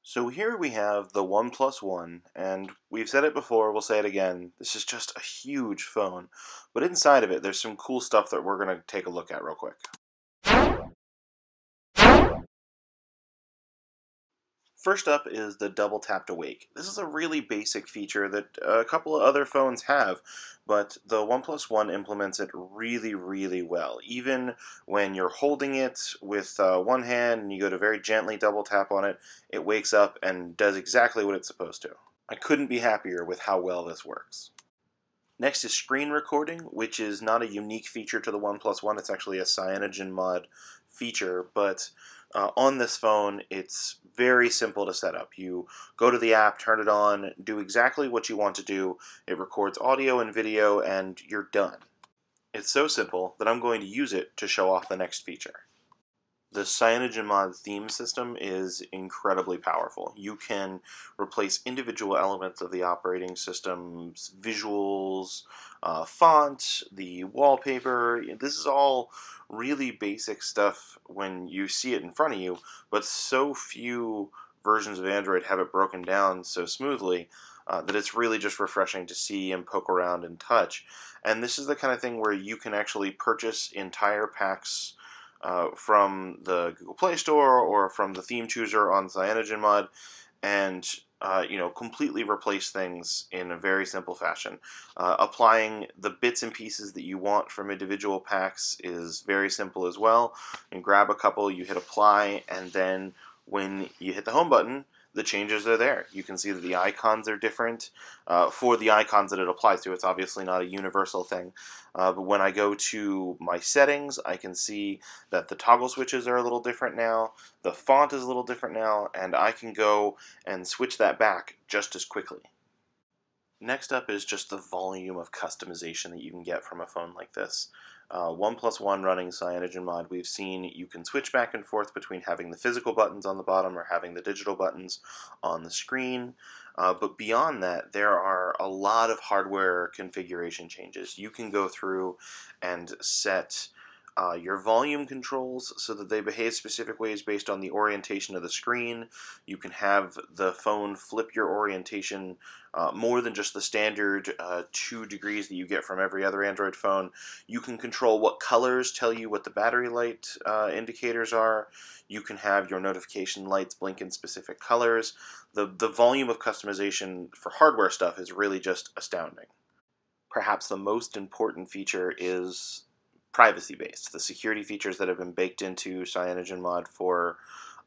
So here we have the OnePlus One, and we've said it before, we'll say it again, this is just a huge phone. But inside of it, there's some cool stuff that we're going to take a look at real quick. First up is the double tap to wake. This is a really basic feature that a couple of other phones have, but the OnePlus One implements it really, really well. Even when you're holding it with one hand and you go to very gently double tap on it, it wakes up and does exactly what it's supposed to. I couldn't be happier with how well this works. Next is screen recording, which is not a unique feature to the OnePlus One. It's actually a Cyanogen mod feature, but on this phone, it's very simple to set up. You go to the app, turn it on, do exactly what you want to do. It records audio and video, and you're done. It's so simple that I'm going to use it to show off the next feature. The CyanogenMod theme system is incredibly powerful. You can replace individual elements of the operating system's visuals, font, the wallpaper. This is all really basic stuff when you see it in front of you, but so few versions of Android have it broken down so smoothly that it's really just refreshing to see and poke around and touch. And this is the kind of thing where you can actually purchase entire packs from the Google Play Store or from the theme chooser on CyanogenMod, and completely replace things in a very simple fashion. Applying the bits and pieces that you want from individual packs is very simple as well. You grab a couple, you hit apply, and then when you hit the home button, the changes are there. You can see that the icons are different for the icons that it applies to. It's obviously not a universal thing. But when I go to my settings, I can see that the toggle switches are a little different now, the font is a little different now, and I can go and switch that back just as quickly. Next up is just the volume of customization that you can get from a phone like this. OnePlus One running CyanogenMod, we've seen you can switch back and forth between having the physical buttons on the bottom or having the digital buttons on the screen. But beyond that, there are a lot of hardware configuration changes. You can go through and set your volume controls so that they behave specific ways based on the orientation of the screen. You can have the phone flip your orientation more than just the standard 2 degrees that you get from every other Android phone. You can control what colors tell you what the battery light indicators are. You can have your notification lights blink in specific colors. The volume of customization for hardware stuff is really just astounding. Perhaps the most important feature is privacy-based. The security features that have been baked into CyanogenMod for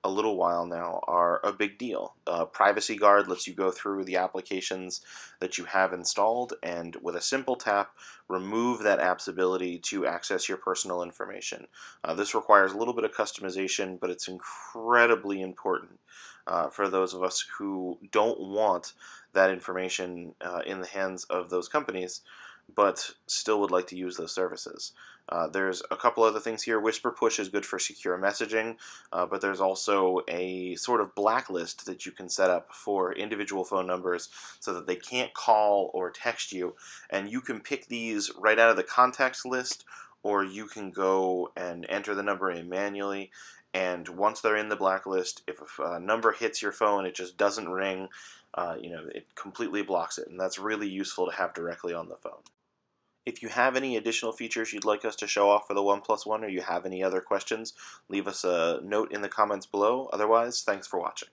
a little while now are a big deal. Privacy Guard lets you go through the applications that you have installed and with a simple tap remove that app's ability to access your personal information. This requires a little bit of customization, but it's incredibly important for those of us who don't want that information in the hands of those companies, but still would like to use those services. There's a couple other things here. Whisper Push is good for secure messaging, but there's also a sort of blacklist that you can set up for individual phone numbers so that they can't call or text you, and you can pick these right out of the contacts list, or you can go and enter the number in manually, and once they're in the blacklist, if a number hits your phone, it just doesn't ring. It completely blocks it, and that's really useful to have directly on the phone. If you have any additional features you'd like us to show off for the OnePlus One, or you have any other questions, leave us a note in the comments below. Otherwise, thanks for watching.